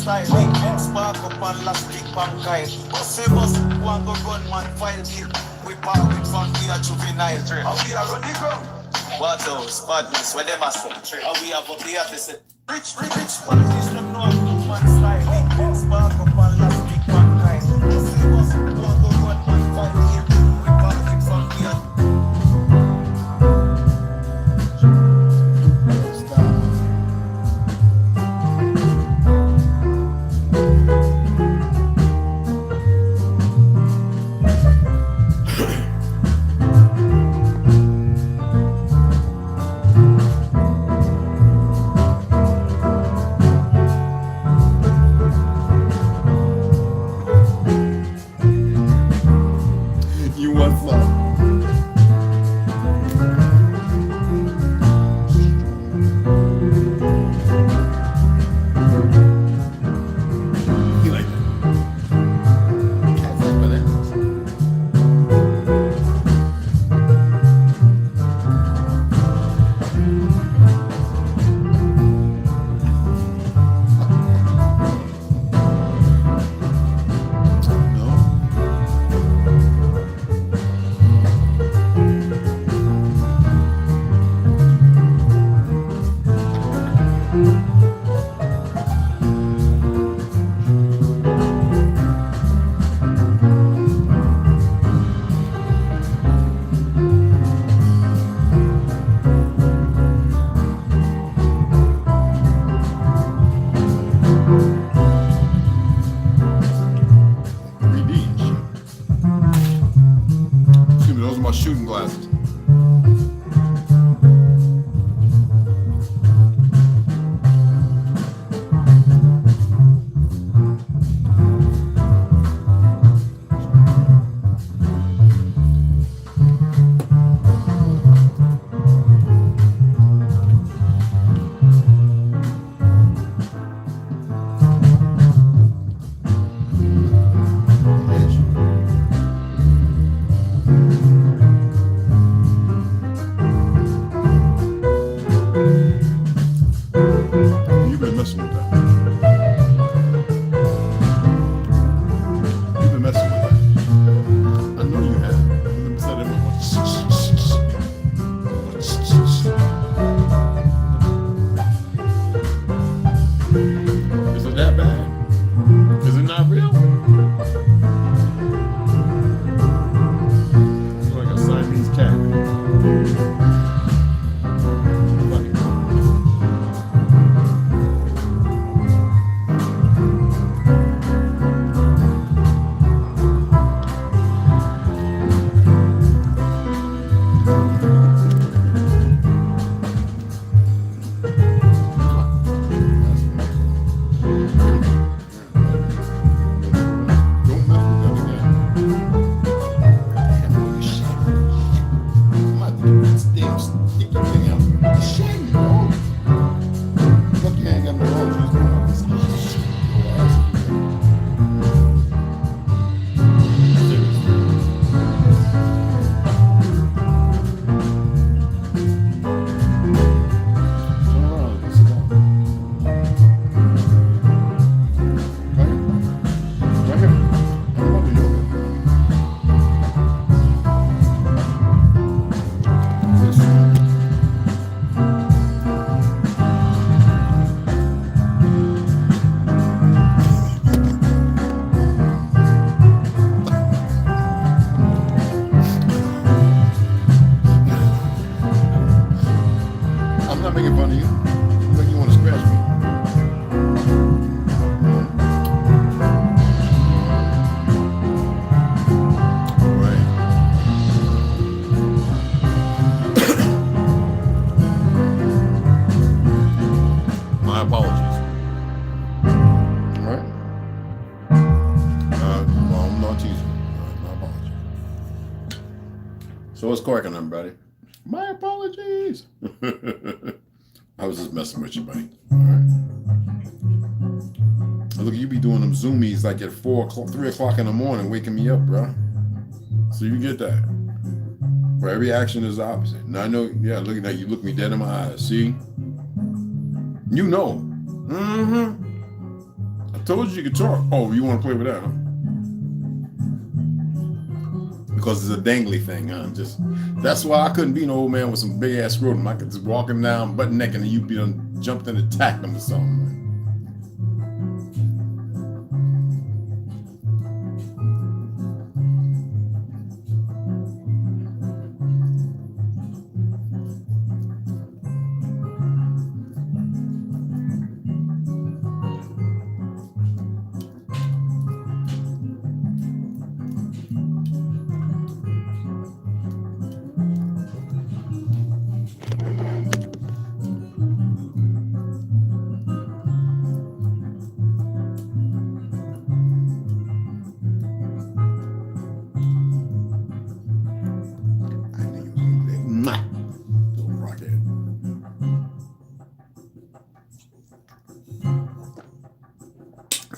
style. Big spark up and last big pan kite. Say bus, one go run man fight it. We park with fun, we are juvenile. And we are on the ground. What else? Badness, where them are say. And we have up the office. Rich politics, them know how man style. Big spark up and last big pan kite. Say bus, one go run man fight it. We park with fun, we are. Shooting glasses. So what's cracking, everybody? My apologies. I was just messing with you, buddy. All right. Look, you be doing them zoomies like at 3 o'clock in the morning, waking me up, bro. So you get that. Where every action is the opposite. Now I know, yeah, looking at you, look me dead in my eyes. See? You know. told you could talk. Oh, you want to play with that, huh? Because it's a dangly thing, huh? That's why I couldn't be an old man with some big ass scrotum. I could just walk him down butt naked and you'd be done jumped in and attacked him or something.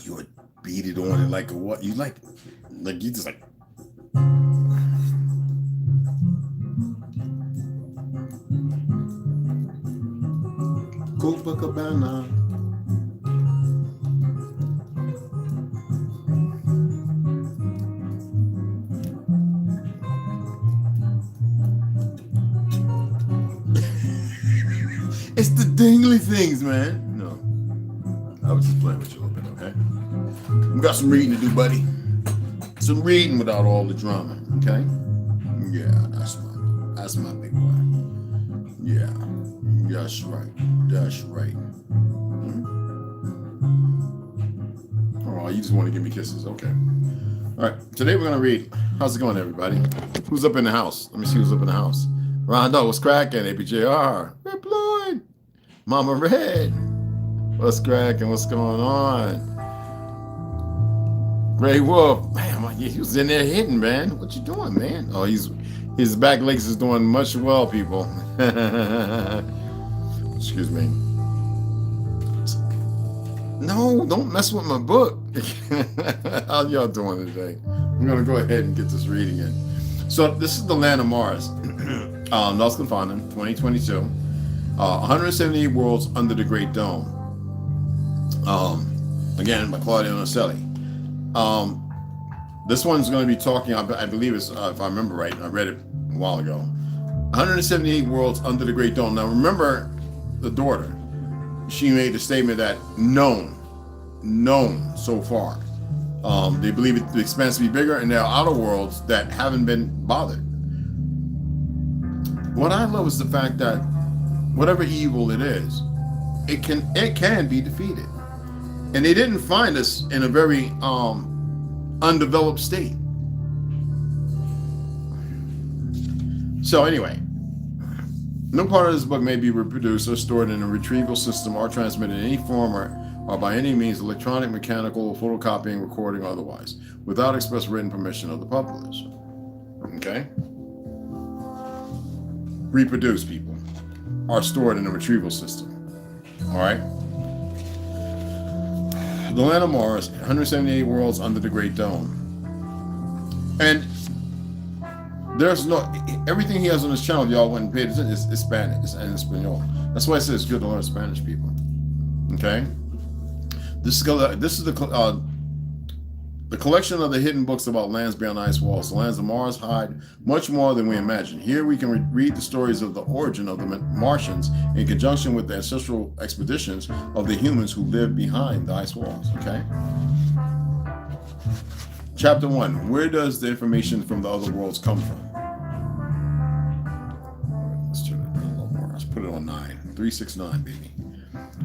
You would beat it on it like a what? You you just like. Copacabana. It's the dingly things, man. No, I was just playing with you a little bit, okay? We got some reading to do, buddy. Some reading without all the drama, okay? Yeah, that's my big boy. Yeah, that's right. That's right. Mm-hmm. Oh, you just want to give me kisses, okay? All right, today we're gonna read. How's it going, everybody? Who's up in the house? Let me see who's up in the house. Rondo, what's cracking? APJR, Red Floyd, Mama Red, what's cracking? What's going on? Gray Wolf, man, he was in there hitting, man. What you doing, man? Oh, his back legs is doing much well, people. Excuse me. No, don't mess with my book. How y'all doing today? I'm gonna go ahead and get this reading in. So this is the land of Mars. Null's Confinement, 2022. 178 worlds under the Great Dome. Again, by Claudio Nocelli. This one's going to be talking, I believe it's, if I remember right, I read it a while ago. 178 worlds under the Great Dome. Now remember the daughter. She made the statement that known so far. They believe the expanse to be bigger, and there are outer worlds that haven't been bothered. What I love is the fact that whatever evil it is, it can be defeated. And they didn't find us in a very undeveloped state. So anyway, no part of this book may be reproduced or stored in a retrieval system or transmitted in any form or by any means, electronic, mechanical, photocopying, recording, or otherwise, without express written permission of the publisher. Okay? Reproduce, people, are stored in a retrieval system. All right? The land of Mars, 178 worlds under the Great Dome. And there's everything he has on his channel, if y'all went and paid attention, is Spanish, it's in Espanol. That's why I say it's good to learn Spanish, people. Okay? This is the collection of the hidden books about lands beyond ice walls. The lands of Mars hide much more than we imagine. Here we can read the stories of the origin of the Martians in conjunction with the ancestral expeditions of the humans who lived behind the ice walls. Okay? Chapter 1. Where does the information from the other worlds come from? Let's turn it down a little more. Let's put it on 9. 369, baby.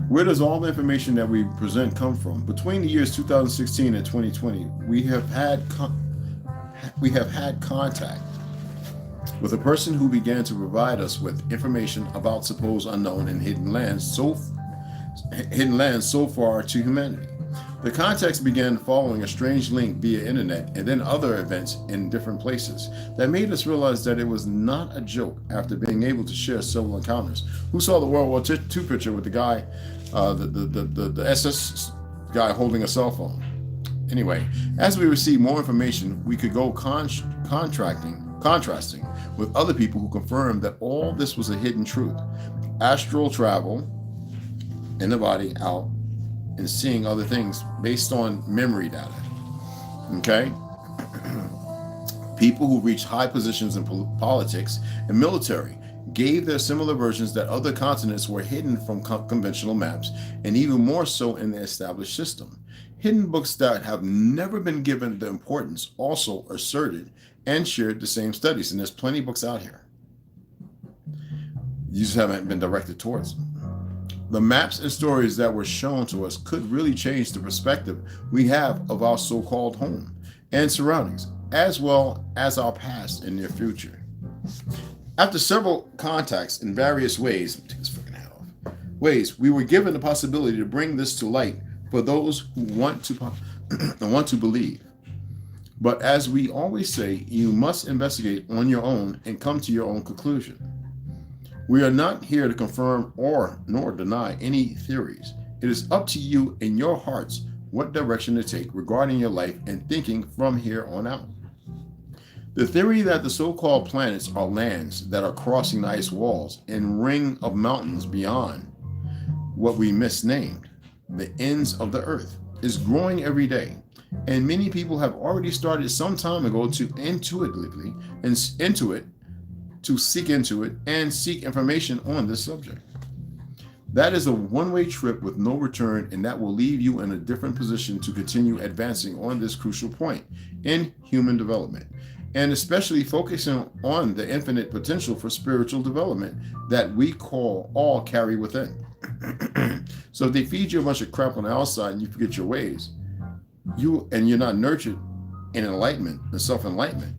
Where does all the information that we present come from? Between the years 2016 and 2020, we have had contact with a person who began to provide us with information about supposed unknown and hidden lands so far to humanity. The contacts began following a strange link via internet and then other events in different places that made us realize that it was not a joke after being able to share several encounters. Who saw the World War II picture with the guy, the SS guy holding a cell phone? Anyway, as we received more information, we could go contrasting with other people who confirmed that all this was a hidden truth. Astral travel in the body, out and seeing other things based on memory data. Okay? People who reached high positions in politics and military gave their similar versions that other continents were hidden from conventional maps, and even more so in the established system. Hidden books that have never been given the importance also asserted and shared the same studies, and there's plenty of books out here. You just haven't been directed towards them. The maps and stories that were shown to us could really change the perspective we have of our so-called home and surroundings, as well as our past and near future. After several contacts in various ways, take this freaking hat off, we were given the possibility to bring this to light for those who want to believe. But as we always say, you must investigate on your own and come to your own conclusion. We are not here to confirm nor deny any theories. It is up to you in your hearts what direction to take regarding your life and thinking from here on out. The theory that the so-called planets are lands that are crossing the ice walls and ring of mountains beyond what we misnamed the ends of the earth is growing every day, and many people have already started some time ago to seek into it and seek information on this subject. That is a one-way trip with no return, and that will leave you in a different position to continue advancing on this crucial point in human development, and especially focusing on the infinite potential for spiritual development that we all carry within. So if they feed you a bunch of crap on the outside and you forget your ways, you're not nurtured in enlightenment and self-enlightenment,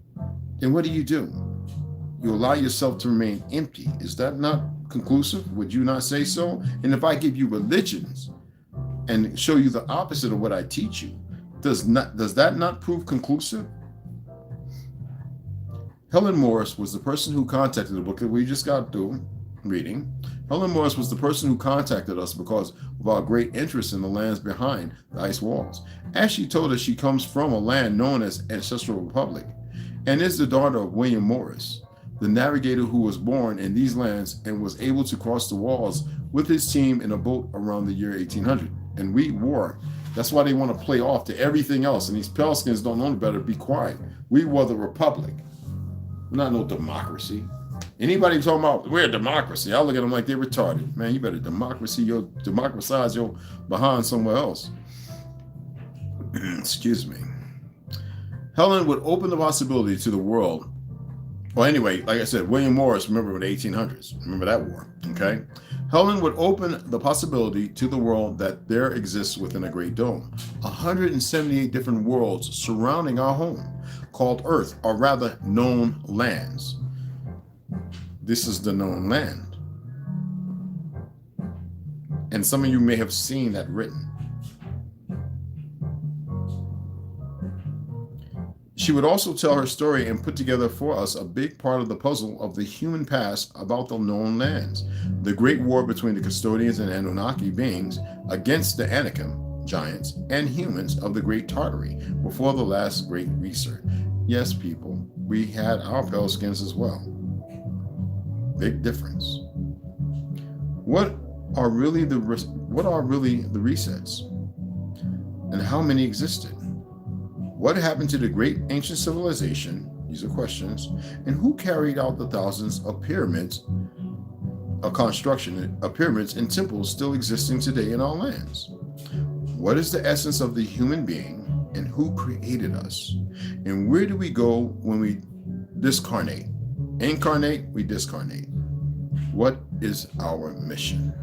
then what do? You allow yourself to remain empty. Is that not conclusive? Would you not say so? And if I give you religions and show you the opposite of what I teach you, does that not prove conclusive? Helen Morris was the person who contacted the book that we just got through reading. Helen Morris was the person who contacted us because of our great interest in the lands behind the ice walls. As she told us, she comes from a land known as Ancestral Republic and is the daughter of William Morris, the navigator who was born in these lands and was able to cross the walls with his team in a boat around the year 1800. And we were. That's why they want to play off to everything else. And these Pelskins don't know better. Be quiet. We were the Republic. We're not no democracy. Anybody talking about we're a democracy, I look at them like they're retarded. Man, you better democratize your behind somewhere else. Excuse me. Helen would open the possibility to the world. Well, anyway, like I said, William Morris, remember the 1800s. Remember that war, okay? Helen would open the possibility to the world that there exists within a great dome 178 different worlds surrounding our home, called Earth, or rather known lands. This is the known land. And some of you may have seen that written. She would also tell her story and put together for us a big part of the puzzle of the human past about the known lands, the great war between the custodians and Anunnaki beings against the Anakim, giants, and humans of the Great Tartary before the last great research. Yes, people, we had our pale skins as well. Big difference. What are really the resets? And how many existed? What happened to the great ancient civilization? These are questions. And who carried out the thousands of pyramids, pyramids and temples still existing today in our lands? What is the essence of the human being, and who created us? And where do we go when we discarnate? Incarnate, we discarnate. What is our mission?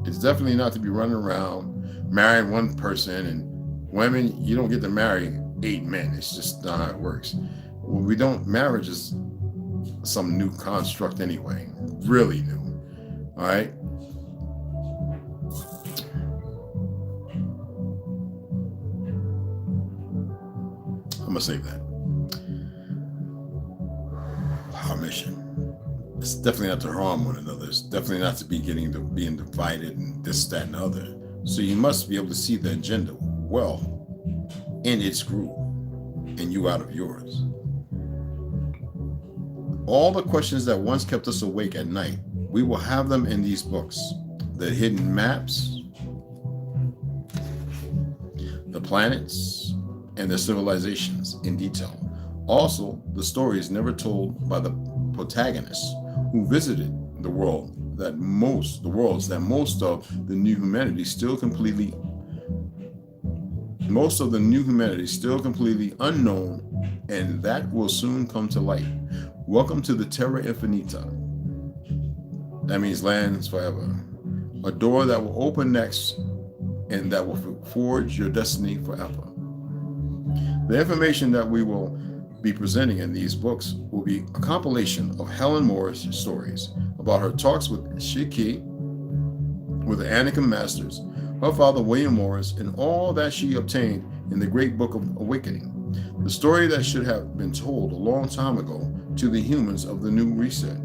It's definitely not to be running around marrying one person, and women, you don't get to marry 8 men. It's just not how it works. Marriage is some new construct anyway, really new. All right. I'm gonna save that. Our mission. It's definitely not to harm one another. It's definitely not to be being divided and this, that, and the other. So you must be able to see the agenda well in its group and you out of yours. All the questions that once kept us awake at night, we will have them in these books. The hidden maps, the planets, and their civilizations in detail. Also, the stories never told by the protagonists who visited the worlds that most of the new humanity still completely unknown, and that will soon come to light. Welcome to the Terra Infinita. That means lands forever. A door that will open next and that will forge your destiny forever. The information that we will be presenting in these books will be a compilation of Helen Moore's stories about her talks with Shiki, with the Anakin Masters, her father William Morris, and all that she obtained in the Great Book of Awakening. The story that should have been told a long time ago to the humans of the New Reset,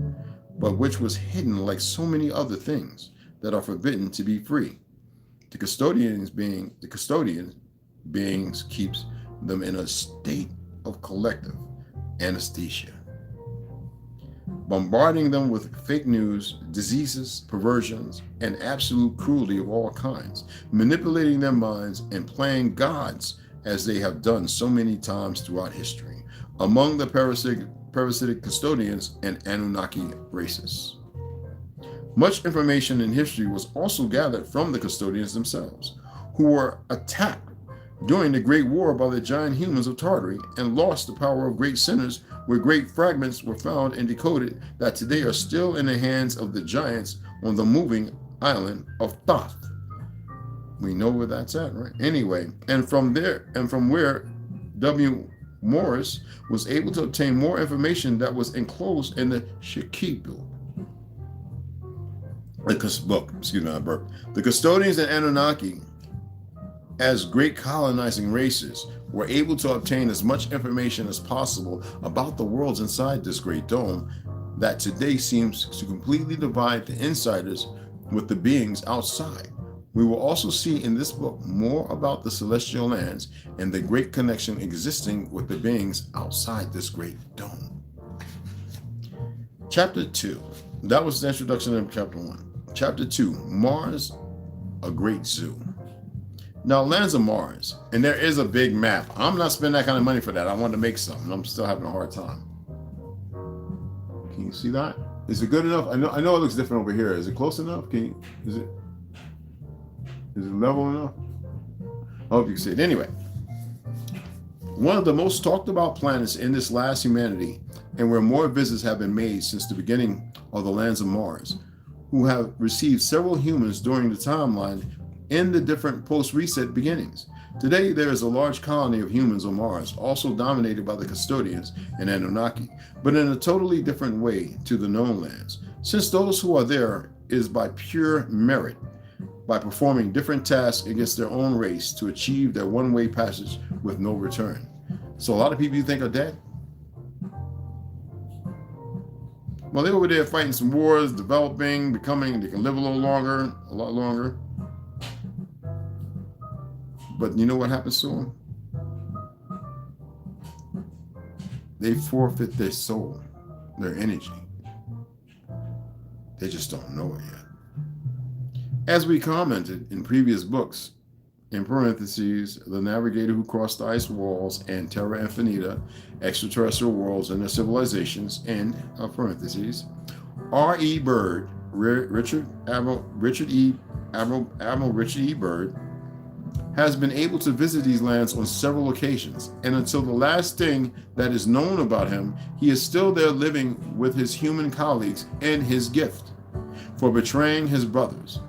but which was hidden like so many other things that are forbidden to be free. The custodian beings keeps them in a state of collective anesthesia, bombarding them with fake news, diseases, perversions, and absolute cruelty of all kinds, manipulating their minds and playing gods as they have done so many times throughout history, among the parasitic custodians and Anunnaki races. Much information in history was also gathered from the custodians themselves, who were attacked during the Great War by the giant humans of Tartary and lost the power of great sinners, where great fragments were found and decoded that today are still in the hands of the giants on the moving island of Thoth. We know where that's at, right? Anyway, and from where W. Morris was able to obtain more information that was enclosed in the Shiki book. The custodians and Anunnaki, as great colonizing races, were able to obtain as much information as possible about the worlds inside this great dome that today seems to completely divide the insiders with the beings outside. We will also see in this book more about the celestial lands and the great connection existing with the beings outside this great dome. Chapter 2. That was the introduction of Chapter 1. Chapter 2, Mars, a Great Zoo. Now, lands of Mars, and there is a big map. I'm not spending that kind of money for that. I wanted to make something. I'm still having a hard time. Can you see that? Is it good enough? I know it looks different over here. Is it close enough? Is it level enough? I hope you can see it. Anyway, one of the most talked about planets in this last humanity, and where more visits have been made since the beginning of the lands of Mars, who have received several humans during the timeline in the different post-reset beginnings. Today, there is a large colony of humans on Mars, also dominated by the custodians and Anunnaki, but in a totally different way to the known lands, since those who are there is by pure merit, by performing different tasks against their own race to achieve their one-way passage with no return. So a lot of people you think are dead? Well, they're over there fighting some wars, developing, becoming, they can live a lot longer. But you know what happens to them? They forfeit their soul, their energy. They just don't know it yet. As we commented in previous books, in parentheses, The Navigator Who Crossed the Ice Walls and Terra Infinita, Extraterrestrial Worlds and Their Civilizations, and parentheses, R.E. Byrd, Admiral Richard E. Byrd, has been able to visit these lands on several occasions, and until the last thing that is known about him, he is still there living with his human colleagues and his gift for betraying his brothers.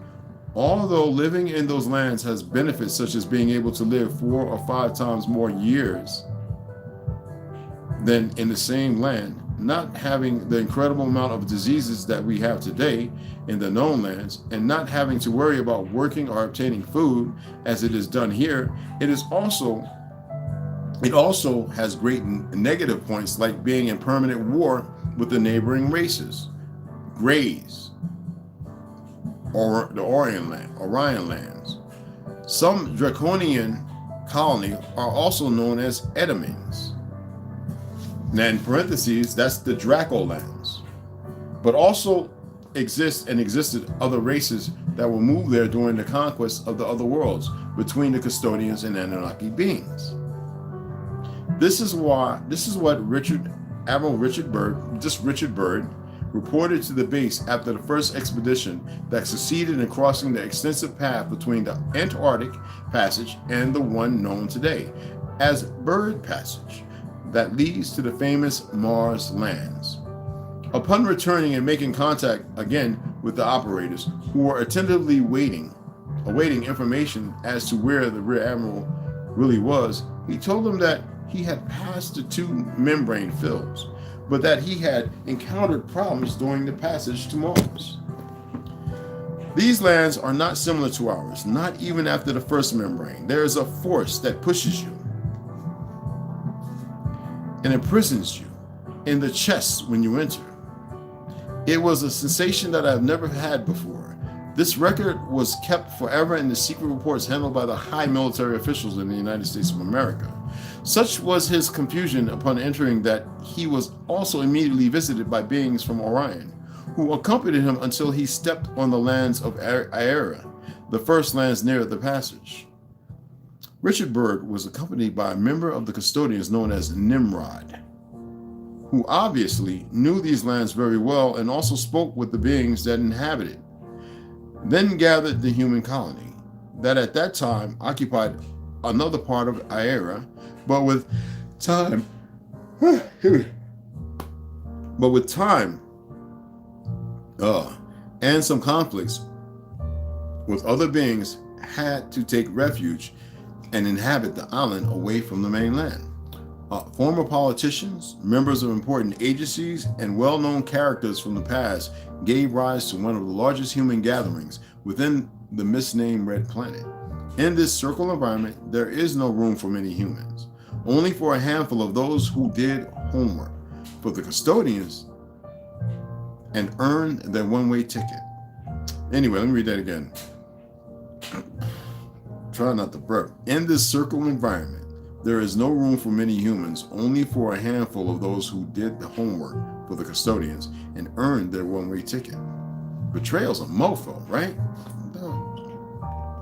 Although living in those lands has benefits such as being able to live 4 or 5 times more years than in the same land, not having the incredible amount of diseases that we have today in the known lands, and not having to worry about working or obtaining food as it is done here, it also has great negative points, like being in permanent war with the neighboring races, Greys, or the Orion lands. Some draconian colony are also known as Edomings. Now, in parentheses, that's the Draco lands. But also existed other races that were moved there during the conquest of the other worlds between the custodians and Anunnaki beings. This is what Admiral Richard Byrd reported to the base after the first expedition that succeeded in crossing the extensive path between the Antarctic Passage and the one known today as Byrd Passage that leads to the famous Mars lands. Upon returning and making contact again with the operators, who were attentively awaiting information as to where the Rear Admiral really was, he told them that he had passed the two membrane fields, but that he had encountered problems during the passage to Mars. These lands are not similar to ours, not even after the first membrane. There is a force that pushes you and imprisons you in the chest when you enter. It was a sensation that I've never had before. This record was kept forever in the secret reports handled by the high military officials in the United States of America. Such was his confusion upon entering that he was also immediately visited by beings from Orion, who accompanied him until he stepped on the lands of Aera, the first lands near the passage. Richard Byrd was accompanied by a member of the custodians known as Nimrod, who obviously knew these lands very well and also spoke with the beings that inhabited. Then gathered the human colony that at that time occupied another part of Aera, but with time and some conflicts with other beings, had to take refuge and inhabit the island away from the mainland. Former politicians, members of important agencies, and well-known characters from the past gave rise to one of the largest human gatherings within the misnamed Red Planet. In this circle environment, there is no room for many humans, only for a handful of those who did homework for the custodians and earned their one-way ticket. Anyway, let me read that again. Try not to burp. In this circle environment, there is no room for many humans, only for a handful of those who did the homework for the custodians and earned their one-way ticket. Betrayal's a mofo, right?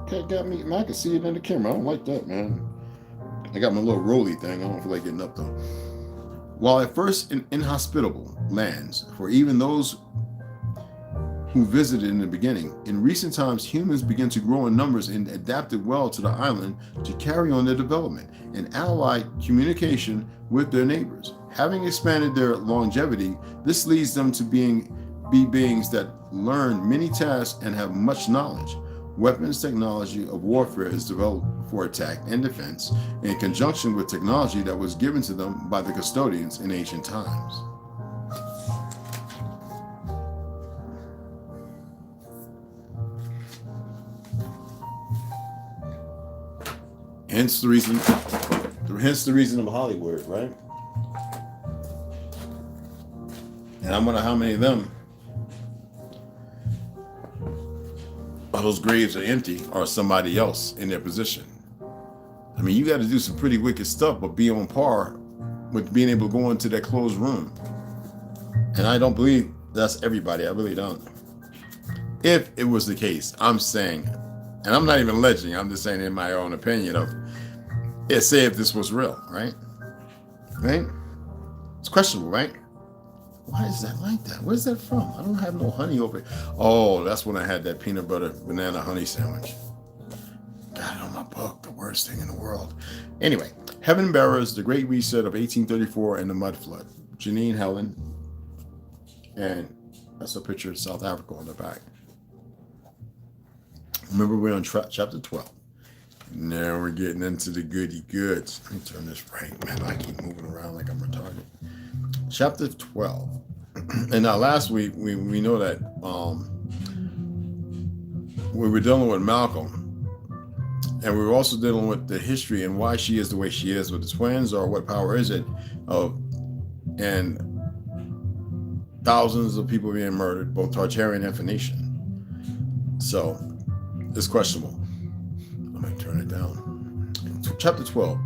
Cat got me, and I can see it in the camera. I don't like that, man. I got my little rolly thing. I don't feel like getting up though. While at first inhospitable lands for even those who visited in the beginning, in recent times humans began to grow in numbers and adapted well to the island to carry on their development and allied communication with their neighbors. Having expanded their longevity, this leads them to be beings that learn many tasks and have much knowledge. Weapons technology of warfare is developed for attack and defense in conjunction with technology that was given to them by the custodians in ancient times. Hence the reason of Hollywood, right? And I wonder how many of them, all those graves are empty or somebody else in their position. I mean, you got to do some pretty wicked stuff, but be on par with being able to go into that closed room. And I don't believe that's everybody. I really don't. If it was the case, I'm saying, and I'm not even alleging, I'm just saying in my own opinion of, say if this was real, right? Right? It's questionable, right? Why is that like that? Where's that from? I don't have no honey over it. Oh, that's when I had that peanut butter banana honey sandwich. Got it on my book, the worst thing in the world. Anyway, Heaven Bearers, The Great Reset of 1834 and the Mud Flood. Janine Helen. And that's a picture of South Africa on the back. Remember, we're on chapter 12. Now we're getting into the goody goods. Let me turn this right, man. I keep moving around like I'm retarded. Chapter 12. And now last week, we know that we were dealing with Malcolm. And we were also dealing with the history and why she is the way she is with the twins, or what power is it of, and thousands of people being murdered, both Tartarian and Phoenician. So it's questionable. I'm going to turn it down. Chapter 12.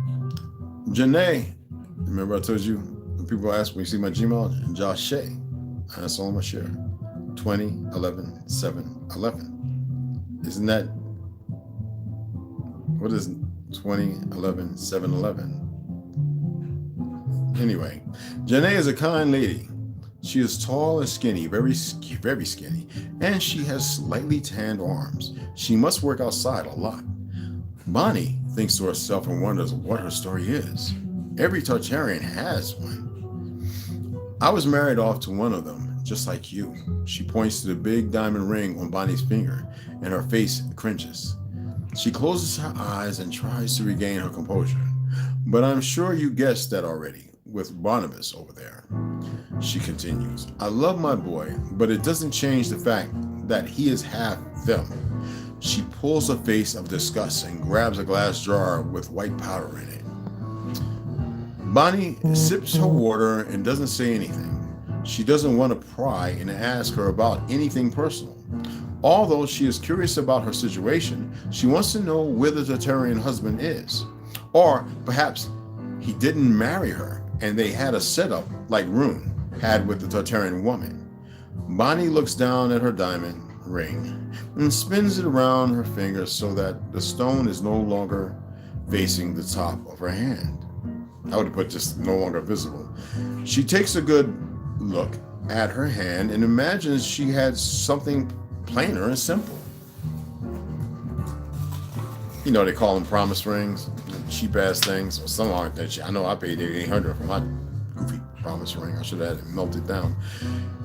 Janae, remember I told you, when people ask me, you see my Gmail? Josh Shea. That's all I'm going to share. 20, 11, 7, 11. Isn't that, what is 2011, 711? Anyway, Janae is a kind lady. She is tall and skinny, very skinny, and she has slightly tanned arms. She must work outside a lot. Bonnie thinks to herself and wonders what her story is. Every Tartarian has one. I was married off to one of them, just like you. She points to the big diamond ring on Bonnie's finger, and her face cringes. She closes her eyes and tries to regain her composure. But I'm sure you guessed that already, with Barnabas over there. She continues, I love my boy, but it doesn't change the fact that he is half them. She pulls a face of disgust and grabs a glass jar with white powder in it. Bonnie sips her water and doesn't say anything. She doesn't want to pry and ask her about anything personal. Although she is curious about her situation, she wants to know where the Tartarian husband is. Or perhaps he didn't marry her and they had a setup like Rune had with the Tartarian woman. Bonnie looks down at her diamond ring and spins it around her finger so that the stone is no longer facing the top of her hand. I would have put just no longer visible. She takes a good look at her hand and imagines she had something plainer and simple. You know, they call them promise rings, cheap ass things, or something like that. I know I paid $800 for my goofy promise ring. I should have had it melted down.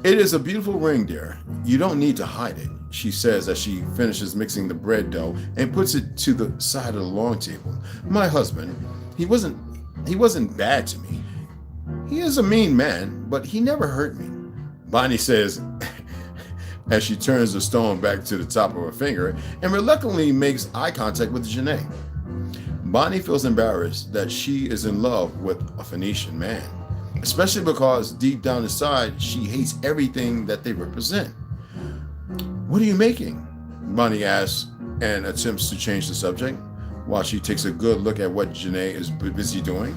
It is a beautiful ring, dear. You don't need to hide it, she says as she finishes mixing the bread dough and puts it to the side of the long table. My husband, he wasn't bad to me. He is a mean man, but he never hurt me, Bonnie says as she turns the stone back to the top of her finger and reluctantly makes eye contact with Janae. Bonnie feels embarrassed that she is in love with a Phoenician man, especially because deep down inside she hates everything that they represent. What are you making? Bonnie asks and attempts to change the subject while she takes a good look at what Janae is busy doing.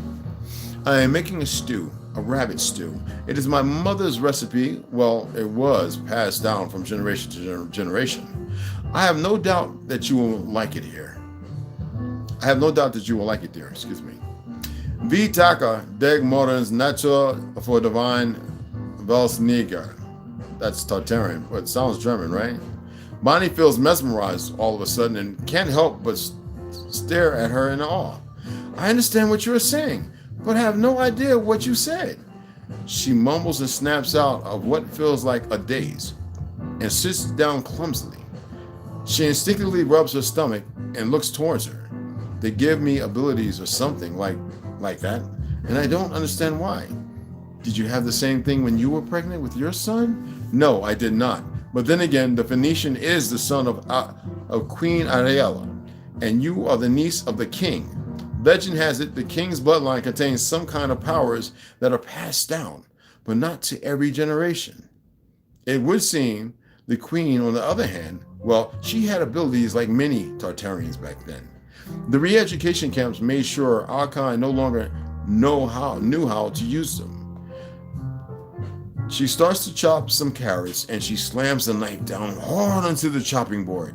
I am making a stew, a rabbit stew. It is my mother's recipe. Well, it was passed down from generation to generation. I have no doubt that you will like it here. Excuse me. Vi taka deg morgens natur for divine Velsniger. That's Tartarian, but it sounds German, right? Bonnie feels mesmerized all of a sudden and can't help but stare at her in awe. I understand what you are saying, but I have no idea what you said. She mumbles and snaps out of what feels like a daze and sits down clumsily. She instinctively rubs her stomach and looks towards her. They give me abilities or something like that, and I don't understand why. Did you have the same thing when you were pregnant with your son? No, I did not. But then again, the Phoenician is the son of Queen Ariella, and you are the niece of the king. Legend has it the king's bloodline contains some kind of powers that are passed down, but not to every generation. It would seem the queen, on the other hand, well, she had abilities like many Tartarians back then. The re-education camps made sure our kind no longer knew how to use them. She starts to chop some carrots and she slams the knife down hard onto the chopping board.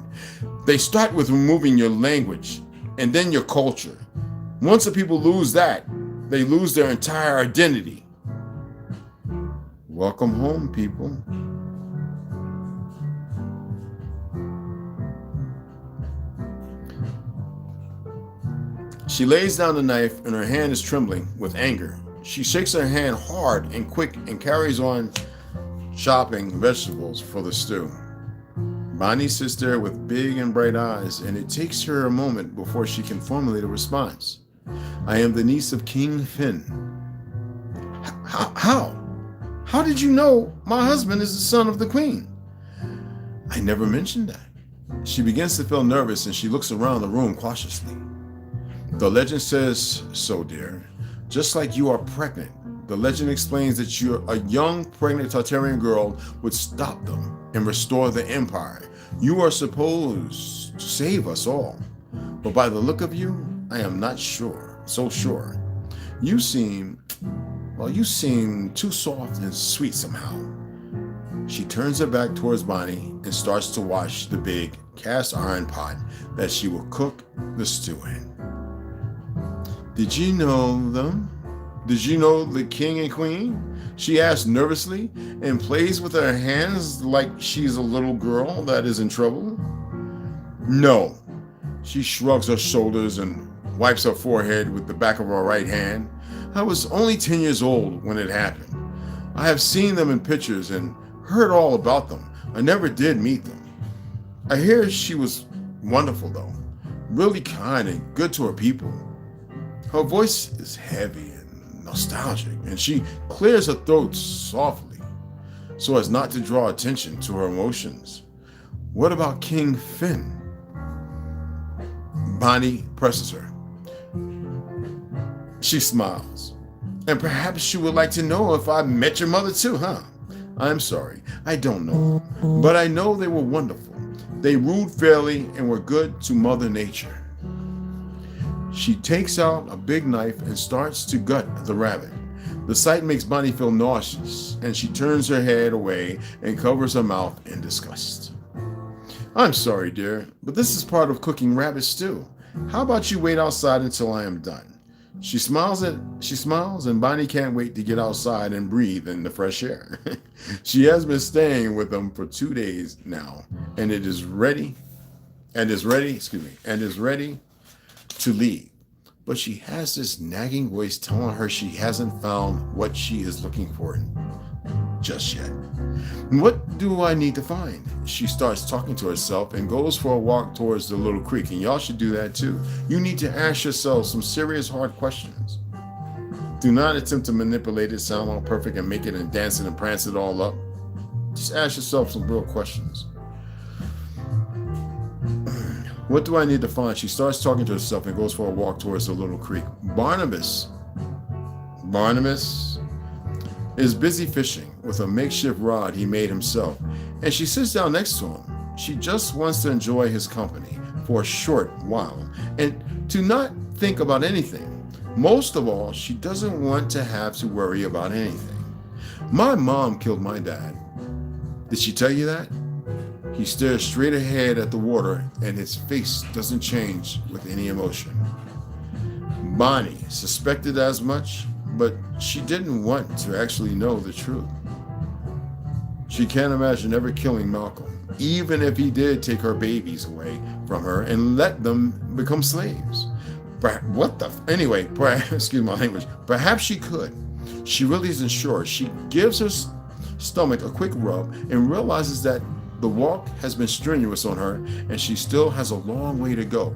They start with removing your language and then your culture. Once the people lose that, they lose their entire identity. Welcome home, people. She lays down the knife and her hand is trembling with anger. She shakes her hand hard and quick and carries on chopping vegetables for the stew. Bonnie sits there with big and bright eyes, and it takes her a moment before she can formulate a response. I am the niece of King Finn. How? How did you know my husband is the son of the queen? I never mentioned that. She begins to feel nervous and she looks around the room cautiously. The legend says so, dear. Just like you are pregnant, the legend explains that a young pregnant Tartarian girl would stop them and restore the empire. You are supposed to save us all. But by the look of you, I am not so sure. You seem too soft and sweet somehow. She turns her back towards Bonnie and starts to wash the big cast iron pot that she will cook the stew in. Did you know them? Did you know the king and queen? She asks nervously and plays with her hands like she's a little girl that is in trouble. No. She shrugs her shoulders and wipes her forehead with the back of her right hand. I was only 10 years old when it happened. I have seen them in pictures and heard all about them. I never did meet them. I hear she was wonderful though, really kind and good to her people. Her voice is heavy and nostalgic, and she clears her throat softly so as not to draw attention to her emotions. What about King Finn? Bonnie presses her. She smiles. And perhaps she would like to know if I met your mother too, huh? I'm sorry, I don't know. But I know they were wonderful. They ruled fairly and were good to Mother Nature. She takes out a big knife and starts to gut the rabbit. The sight makes Bonnie feel nauseous, and she turns her head away and covers her mouth in disgust. I'm sorry, dear, but this is part of cooking rabbit stew. How about you wait outside until I am done? She smiles, and Bonnie can't wait to get outside and breathe in the fresh air. She has been staying with them for 2 days now, and is ready to leave. But she has this nagging voice telling her she hasn't found what she is looking for just yet. What do I need to find? She starts talking to herself and goes for a walk towards the little creek, and y'all should do that too. You need to ask yourself some serious hard questions. Do not attempt to manipulate it, sound all perfect, and make it and dance it and prance it all up. Just ask yourself some real questions. What do I need to find? She starts talking to herself and goes for a walk towards the little creek. Barnabas is busy fishing with a makeshift rod he made himself, and she sits down next to him. She just wants to enjoy his company for a short while and to not think about anything. Most of all, she doesn't want to have to worry about anything. My mom killed my dad. Did she tell you that? He stares straight ahead at the water, and his face doesn't change with any emotion. Bonnie suspected as much, but she didn't want to actually know the truth. She can't imagine ever killing Malcolm, even if he did take her babies away from her and let them become slaves. Excuse my language. Perhaps she could. She really isn't sure. She gives her stomach a quick rub and realizes that the walk has been strenuous on her, and she still has a long way to go.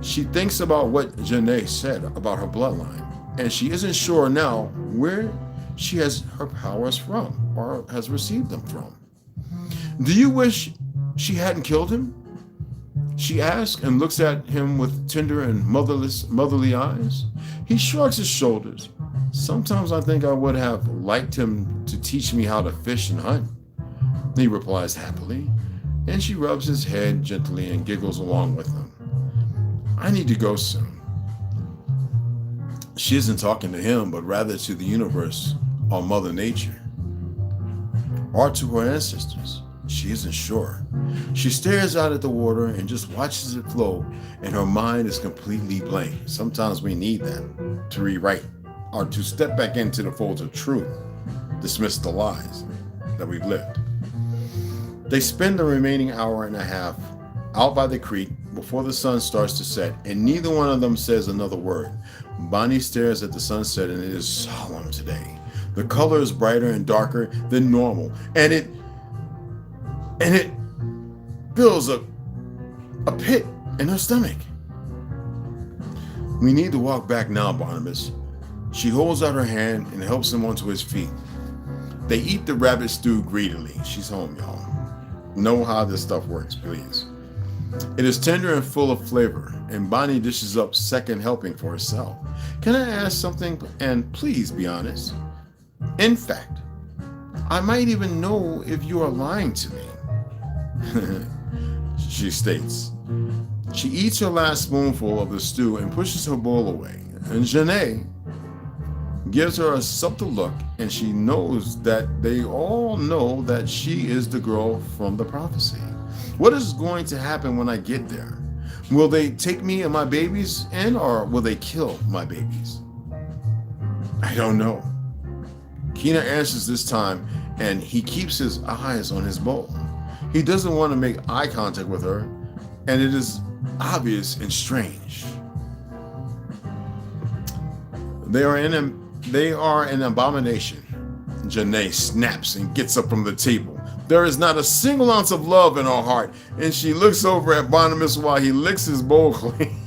She thinks about what Janae said about her bloodline, and she isn't sure now where she has her powers from or has received them from. Do you wish she hadn't killed him? She asks and looks at him with tender and motherly eyes. He shrugs his shoulders. Sometimes I think I would have liked him to teach me how to fish and hunt. He replies happily, and she rubs his head gently and giggles along with him. I need to go soon. She isn't talking to him, but rather to the universe or Mother Nature, or to her ancestors. She isn't sure. She stares out at the water and just watches it flow, and her mind is completely blank. Sometimes we need that to rewrite or to step back into the folds of truth, dismiss the lies that we've lived. They spend the remaining hour and a half out by the creek before the sun starts to set, and neither one of them says another word. Bonnie stares at the sunset, and it is solemn today. The color is brighter and darker than normal, and it fills a pit in her stomach. We need to walk back now, Barnabas. She holds out her hand and helps him onto his feet. They eat the rabbit stew greedily. She's home, y'all. Know how this stuff works, please. It is tender and full of flavor, and Bonnie dishes up second helping for herself. Can I ask something? And please be honest. In fact, I might even know if you are lying to me. She states. She eats her last spoonful of the stew and pushes her bowl away. And Janae gives her a subtle look, and she knows that they all know that she is the girl from the prophecy. What is going to happen when I get there? Will they take me and my babies in, or will they kill my babies? I don't know. Kina answers this time, and he keeps his eyes on his bowl. He doesn't want to make eye contact with her, and it is obvious and strange. They are an abomination. Janae snaps and gets up from the table. There is not a single ounce of love in her heart, and she looks over at Barnabas while he licks his bowl clean.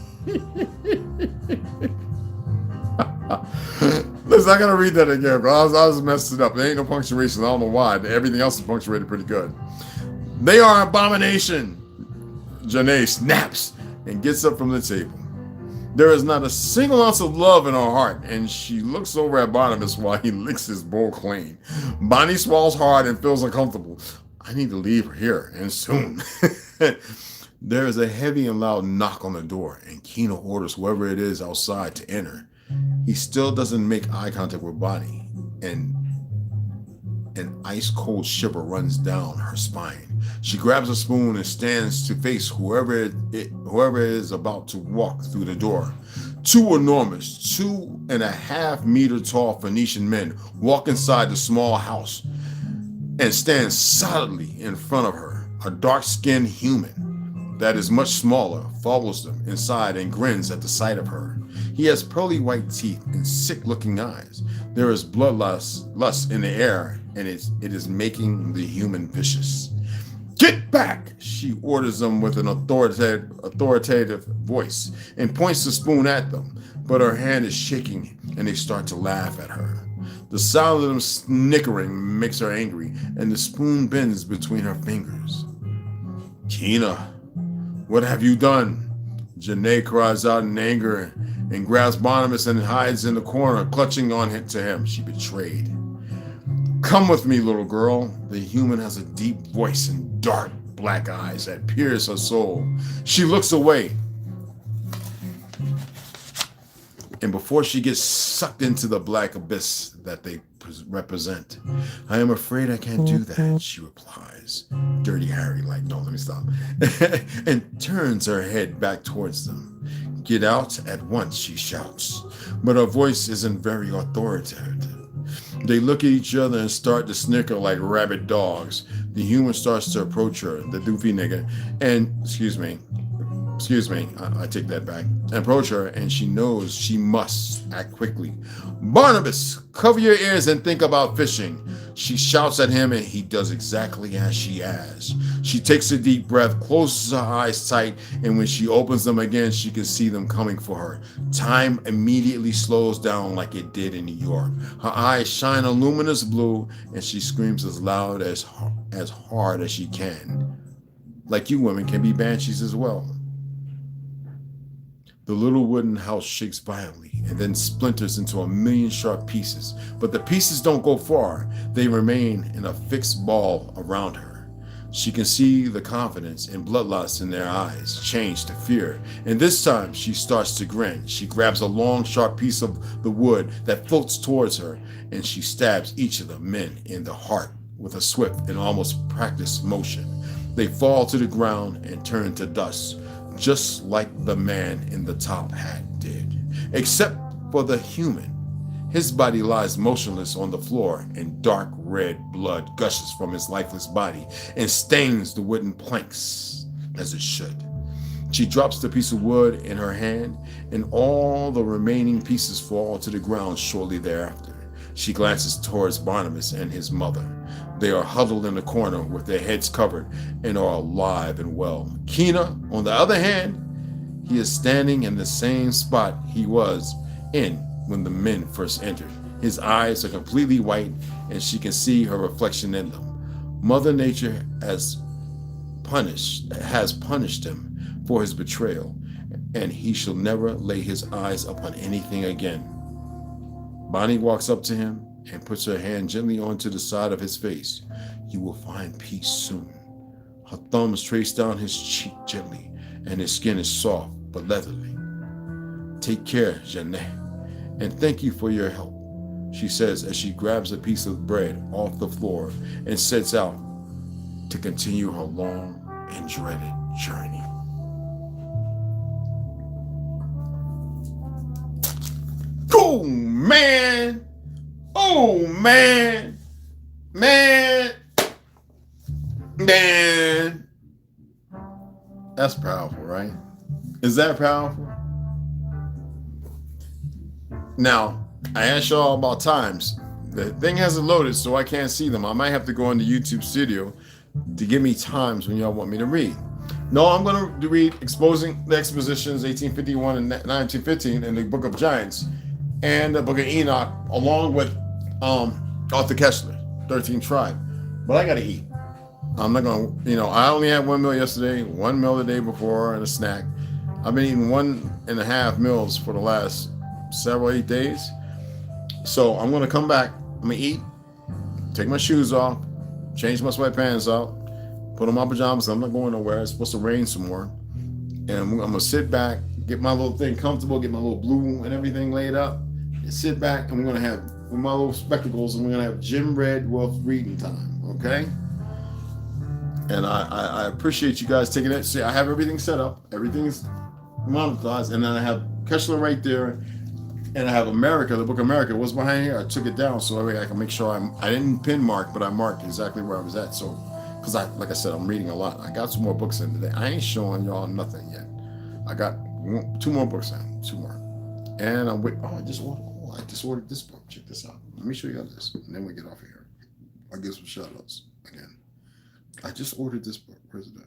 Listen, I gotta read that again, bro. I was messed it up. There ain't no punctuation. I don't know why. Everything else is punctuated pretty good. They are an abomination. Janae snaps and gets up from the table. There is not a single ounce of love in her heart, and she looks over at Barnabas while he licks his bowl clean. Bonnie swallows hard and feels uncomfortable. I need to leave her here, and soon. There is a heavy and loud knock on the door, and Kina orders whoever it is outside to enter. He still doesn't make eye contact with Bonnie, and an ice-cold shiver runs down her spine. She grabs a spoon and stands to face whoever is about to walk through the door. Two enormous, 2.5 meter tall Phoenician men walk inside the small house and stand solidly in front of her. A dark-skinned human that is much smaller follows them inside and grins at the sight of her. He has pearly white teeth and sick-looking eyes. There is bloodlust in the air, and it is making the human vicious. Get back, she orders them with an authoritative voice and points the spoon at them, but her hand is shaking and they start to laugh at her. The sound of them snickering makes her angry, and the spoon bends between her fingers. Kina, what have you done? Janae cries out in anger and grabs Barnabas and hides in the corner, clutching on to him. She betrayed. Come with me, little girl. The human has a deep voice and dark black eyes that pierce her soul. She looks away. And before she gets sucked into the black abyss that they represent, I am afraid I can't do that, she replies. Dirty Harry, like, no, let me stop. And turns her head back towards them. Get out at once, she shouts. But her voice isn't very authoritative. They look at each other and start to snicker like rabid dogs. The human starts to approach her, the doofy nigga, and, excuse me, I take that back. Approach her, and she knows she must act quickly. Barnabas, cover your ears and think about fishing. She shouts at him, and he does exactly as she asks. She takes a deep breath, closes her eyes tight, and when she opens them again, she can see them coming for her. Time immediately slows down like it did in New York. Her eyes shine a luminous blue, and she screams as loud as hard as she can. Like you women can be banshees as well. The little wooden house shakes violently and then splinters into a million sharp pieces. But the pieces don't go far. They remain in a fixed ball around her. She can see the confidence and bloodlust in their eyes change to fear. And this time she starts to grin. She grabs a long, sharp piece of the wood that floats towards her, and she stabs each of the men in the heart with a swift and almost practiced motion. They fall to the ground and turn to dust, just like the man in the top hat did, except for the human. His body lies motionless on the floor, and dark red blood gushes from his lifeless body and stains the wooden planks as it should. She drops the piece of wood in her hand, and all the remaining pieces fall to the ground shortly thereafter. She glances towards Barnabas and his mother. They are huddled in the corner with their heads covered and are alive and well. Kina, on the other hand, he is standing in the same spot he was in when the men first entered. His eyes are completely white, and she can see her reflection in them. Mother Nature has punished him for his betrayal, and he shall never lay his eyes upon anything again. Bonnie walks up to him and puts her hand gently onto the side of his face. You will find peace soon. Her thumbs trace down his cheek gently, and his skin is soft but leathery. Take care, Jeanette, and thank you for your help, she says as she grabs a piece of bread off the floor and sets out to continue her long and dreaded journey. Oh man! Oh man! Man! Man! That's powerful, right? Is that powerful? Now, I asked y'all about times. The thing hasn't loaded, so I can't see them. I might have to go into YouTube Studio to give me times when y'all want me to read. No, I'm going to read Exposing the Expositions, 1851 and 1915, in the Book of Giants, and the Book of Enoch, along with Arthur Kessler, 13 Tribe. But I got to eat. I'm not going to, I only had 1 meal yesterday, 1 meal the day before, and a snack. I've been eating 1.5 meals for the last 8 days. So I'm going to come back. I'm going to eat, take my shoes off, change my sweatpants out, put on my pajamas. I'm not going nowhere. It's supposed to rain some more. And I'm going to sit back, get my little thing comfortable, get my little blue and everything laid up, and sit back, and we're going to have, with my little spectacles, and we're going to have Jim Red Wolf reading time, okay? And I appreciate you guys taking it. See, I have everything set up. Everything is monetized. And then I have Kessler right there. And I have America, the Book of America. What's behind here? I took it down so that way I can make sure I didn't pin mark, but I marked exactly where I was at. So, because like I said, I'm reading a lot. I got some more books in today. I ain't showing y'all nothing yet. I got 2 more books in, 2 more. And I'm waiting. I just ordered this book. Check this out. Let me show you this, and then we get off of here. I'll give some shout outs again. I just ordered this book. Where's it at?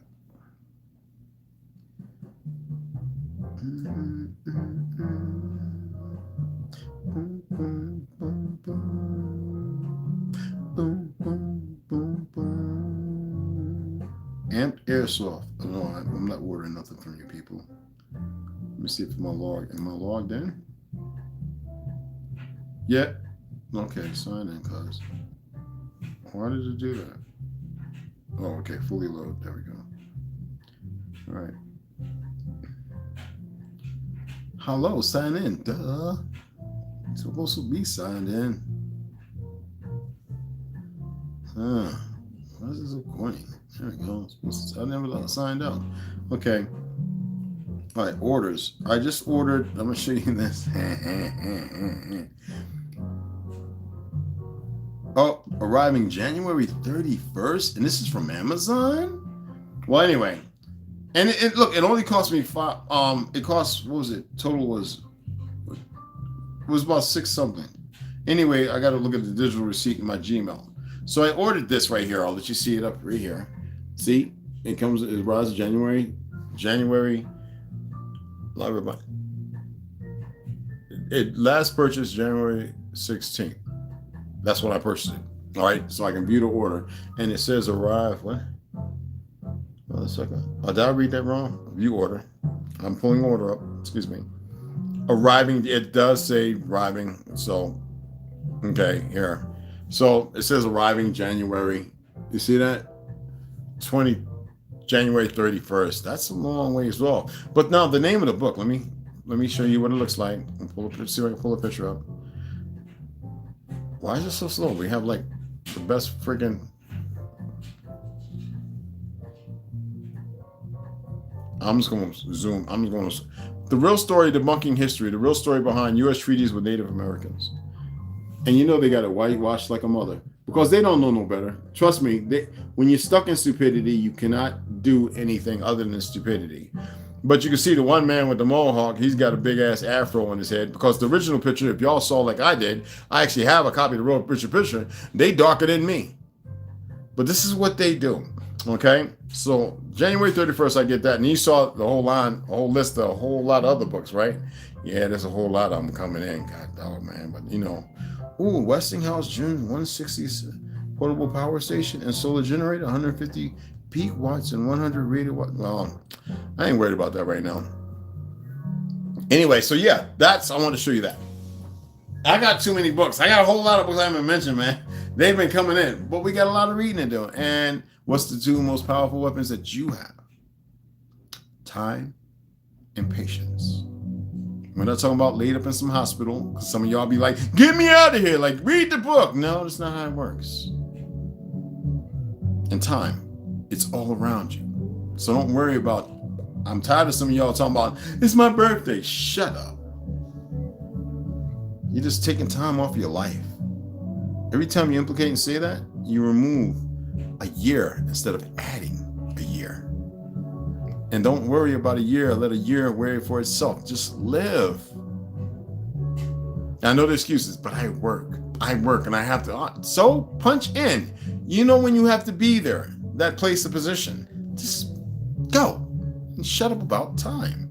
Amped Airsoft. No, I'm not ordering nothing from you people. Let me see if am I logged in? Yeah. Okay, sign in, cuz. Why did it do that? Oh, okay, fully load. There we go. All right. Hello, sign in. Duh. It's supposed to be signed in. Why is this recording? There we go. I never signed out. Okay. All right, orders. I just ordered. I'm going to show you this. Oh, arriving January 31st, and this is from Amazon. Well, anyway, and look, it only cost me $5. It cost, what was it? Total was about 6 something. Anyway, I got to look at the digital receipt in my Gmail. So I ordered this right here. I'll let you see it up right here. See, it arrives January. It last purchased January 16th. That's when I purchased it. All right, so I can view the order, and it says arrive. What? Oh, a second. Oh, did I read that wrong? View order. I'm pulling order up. Excuse me. Arriving. It does say arriving. So, okay, here. So it says arriving January. You see that? January 31st. That's a long ways off. But now the name of the book. Let me show you what it looks like. See if I can pull a picture up. Why is it so slow? We have like the best friggin'. I'm just going to zoom. The real story, debunking history. The real story behind U.S. treaties with Native Americans. And they got it whitewashed like a mother because they don't know no better. Trust me, when you're stuck in stupidity, you cannot do anything other than stupidity. But you can see the one man with the mohawk, he's got a big ass afro on his head because the original picture, if y'all saw like I did, I actually have a copy of the original picture. They darker than me. But this is what they do. Okay? So January 31st, I get that. And you saw the whole line, a whole list of a whole lot of other books, right? Yeah, there's a whole lot of them coming in. God dog, man. But Westinghouse June 160 portable power station and solar generator, 150 peak watts and 100 rated watts. Well, I ain't worried about that right now. Anyway, so yeah, I want to show you that. I got too many books. I got a whole lot of books I haven't mentioned, man. They've been coming in, but we got a lot of reading to do. And what's the 2 most powerful weapons that you have? Time and patience. We're not talking about laid up in some hospital, because some of y'all be like, get me out of here, like read the book. No, that's not how it works. And time, it's all around you. So don't worry about, I'm tired of some of y'all talking about, it's my birthday. Shut up. You're just taking time off your life. Every time you implicate and say that, you remove a year instead of adding a year. And don't worry about a year. Let a year worry for itself. Just live. I know the excuses, but I work and I have to. So punch in. You know when you have to be there, that place of position. Just go and shut up about time.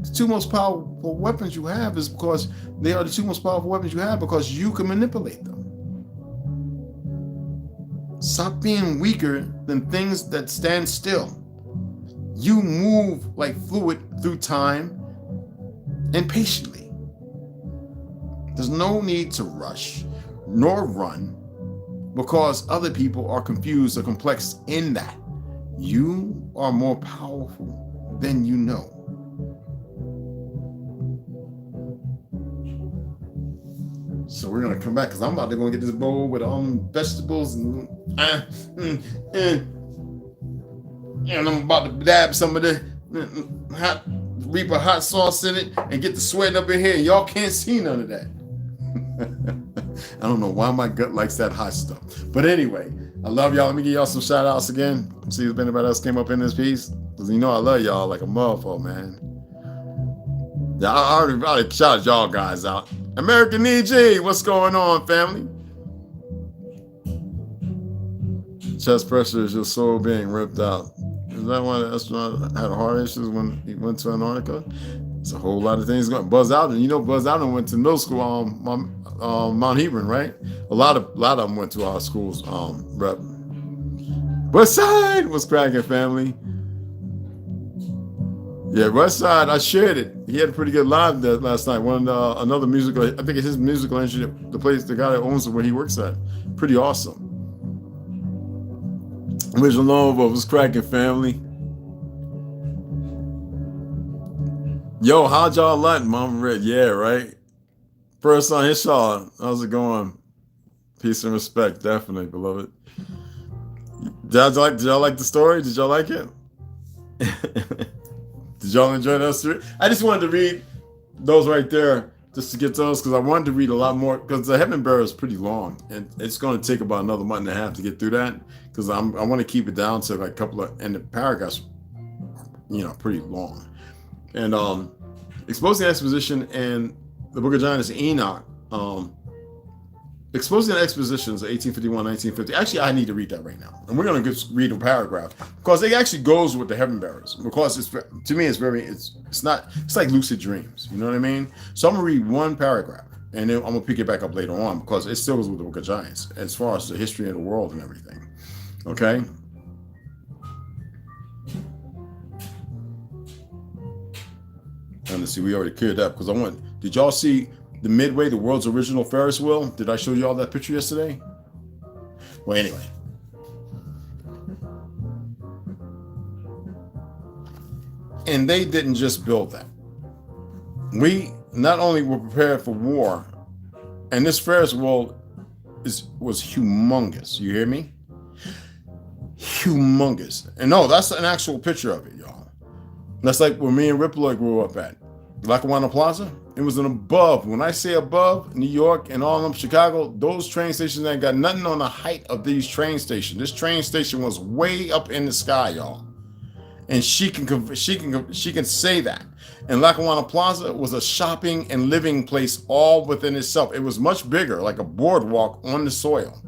The two most powerful weapons you have is because they are the two most powerful weapons you have because you can manipulate them. Stop being weaker than things that stand still. You move like fluid through time and patiently. There's no need to rush nor run because other people are confused or complex in that. You are more powerful than you know. So we're gonna come back because I'm about to go get this bowl with vegetables and I'm about to dab some of the hot Reaper hot sauce in it and get the sweat up in here. Y'all can't see none of that. I don't know why my gut likes that hot stuff. But anyway, I love y'all. Let me give y'all some shout outs again. See if anybody else came up in this piece. Because you know I love y'all like a motherfucker, man. Yeah, I already shouted y'all guys out. American EG, what's going on, family? Chest pressure is your soul being ripped out. Is that why the astronaut had heart issues when he went to Antarctica? It's a whole lot of things going. Buzz Aldrin, you know, Buzz Aldrin went to middle school Mount Hebron, right? A lot of them went to our schools. Rep. West Side was cracking, family. Yeah, West Side, I shared it. He had a pretty good live there last night. Another musical, I think it's his musical engineer, the guy that owns it where he works at. Pretty awesome. Original Nova was cracking, family. Yo, how'd y'all like Mama Red? Yeah, right? First on his show. How's it going? Peace and respect, definitely, beloved. Did y'all like the story? Did y'all like it? Did y'all enjoy that story? I just wanted to read those right there just to get those because I wanted to read a lot more because the Heaven Bearer is pretty long and it's going to take about another month and a half to get through that because I want to keep it down to like a couple of, and the paragraphs, pretty long. And Exposing Exposition and the Book of Giants, Enoch, Exposing Expositions of 1851, 1950. Actually, I need to read that right now. And we're going to just read a paragraph because it actually goes with the Heaven Bearers. Because to me, it's like lucid dreams. You know what I mean? So I'm going to read one paragraph and then I'm going to pick it back up later on because it still goes with the Book of Giants as far as the history of the world and everything. Okay? And let's see, we already cleared that because did y'all see the Midway, the world's original Ferris wheel? Did I show you all that picture yesterday? Well, anyway. And they didn't just build that. We not only were prepared for war, and this Ferris wheel was humongous. You hear me? Humongous. And no, that's an actual picture of it, y'all. That's like where me and Ripple grew up at. Lackawanna Plaza. It was an above. When I say above, New York and all of them, Chicago, those train stations ain't got nothing on the height of these train stations. This train station was way up in the sky, y'all. And she can say that. And Lackawanna Plaza was a shopping and living place all within itself. It was much bigger, like a boardwalk on the soil.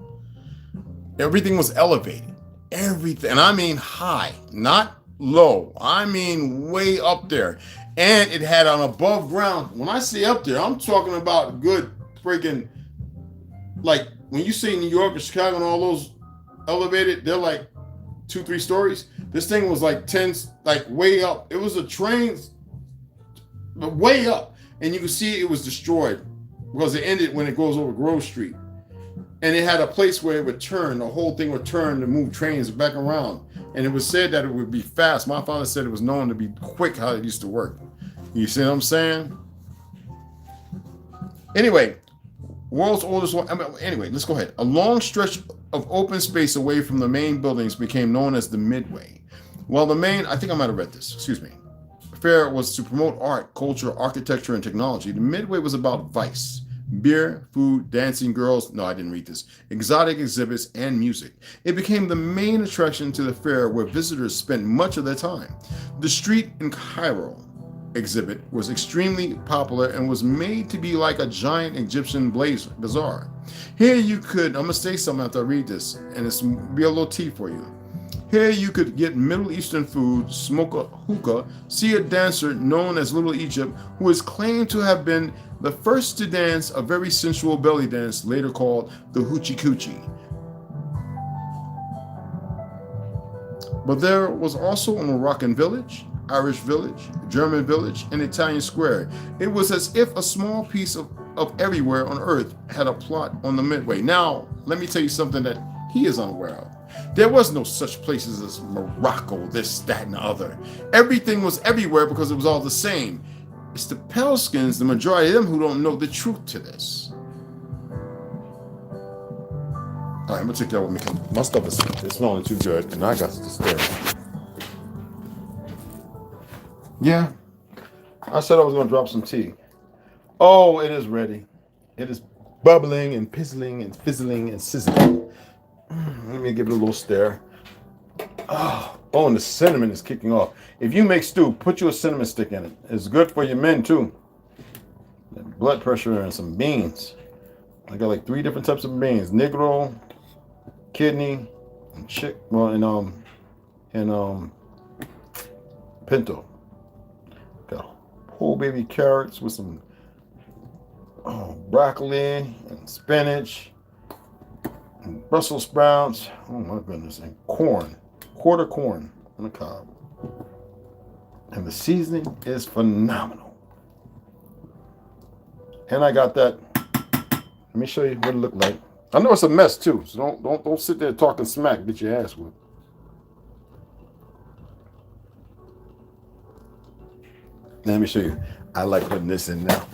Everything was elevated. Everything. And I mean high, not low. I mean way up there. And it had an above ground. When I say up there, I'm talking about good freaking, like when you say New York and Chicago and all those elevated, they're like 2-3 stories. This thing was like 10, like way up. It was a train, but way up. And you can see it was destroyed because it ended when it goes over Grove Street. And it had a place where it would turn, the whole thing would turn to move trains back around. And it was said that it would be fast. My father said it was known to be quick how it used to work. You see what I'm saying? Anyway, world's oldest one. Anyway, let's go ahead. A long stretch of open space away from the main buildings became known as the Midway. Well, the main, I think I might have read this, excuse me. Fair was to promote art, culture, architecture, and technology. The Midway was about vice, beer, food, dancing girls. No, I didn't read this. Exotic exhibits and music. It became the main attraction to the fair where visitors spent much of their time. The street in Cairo exhibit was extremely popular and was made to be like a giant Egyptian bazaar. Here you could, I'm going to say something after I read this, and it's be a little tea for you. Here you could get Middle Eastern food, smoke a hookah, see a dancer known as Little Egypt, who is claimed to have been the first to dance a very sensual belly dance, later called the hoochie coochie. But there was also a Moroccan village, Irish village, German village, and Italian square. It was as if a small piece of everywhere on earth had a plot on the Midway. Now, let me tell you something that he is unaware of. There was no such places as Morocco, this, that, and the other. Everything was everywhere because it was all the same. It's the pale skins, the majority of them, who don't know the truth to this. All right, I'm gonna take that with me. My stuff is smelling too good, and I got to stare. Yeah, I said I was gonna drop some tea. Oh, it is ready. It is bubbling and pizzling and fizzling and sizzling. Let me give it a little stir. Oh, and the cinnamon is kicking off. If you make stew, put you a cinnamon stick in it. It's good for your men too. Blood pressure and some beans. I got like 3 different types of beans: Negro, kidney, and pinto. Got whole baby carrots with some broccoli and spinach. Brussels sprouts, oh my goodness, and corn, quarter corn on the cob. And the seasoning is phenomenal. And I got that. Let me show you what it looked like. I know it's a mess too, so don't sit there talking smack, get your ass whipped. Let me show you. I like putting this in now.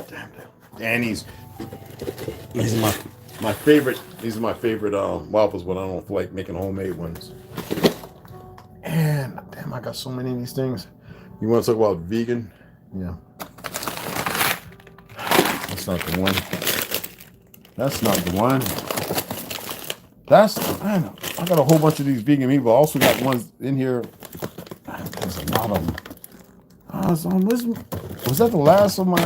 Damn. And these are my favorite. These are my favorite waffles, but I don't feel like making homemade ones. And damn, I got so many of these things. You want to talk about vegan? Yeah. That's not the one. That's not the one. I know. I got a whole bunch of these vegan meatballs. I also got ones in here. There's a lot of them. Was that the last of my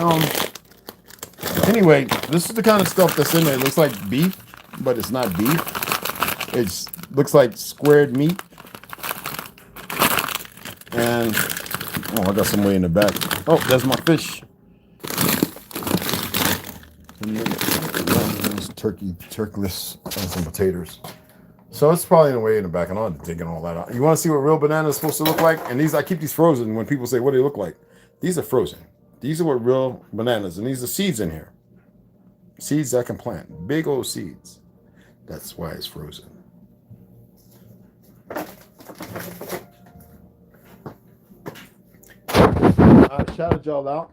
Anyway, this is the kind of stuff that's in there. It looks like beef, but it's not beef. It looks like squared meat. And I got some way in the back. Oh, there's my fish. Turkless, and some potatoes. So it's probably in the way in the back. I don't have to dig all that out. You want to see what real banana is supposed to look like? And these, I keep these frozen. When people say, what do they look like? These are frozen. These are what real bananas. And these are seeds in here. Seeds I can plant. Big old seeds. That's why it's frozen. I shouted y'all out.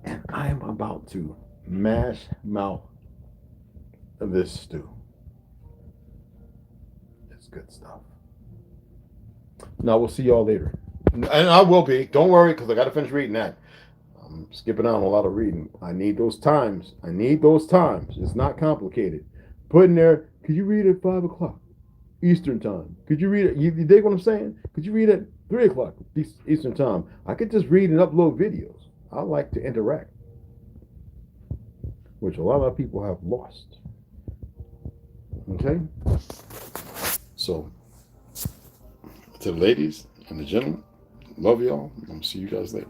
And I am about to mash mouth of this stew. It's good stuff. Now we'll see y'all later. And I will be. Don't worry, because I got to finish reading that. I'm skipping out on a lot of reading. I need those times. It's not complicated. Put in there, could you read at 5 o'clock Eastern time? Could you read it? You dig what I'm saying? Could you read at 3 o'clock Eastern time? I could just read and upload videos. I like to interact, which a lot of people have lost. Okay? So, to the ladies and the gentlemen, love y'all. I'm going to see you guys later.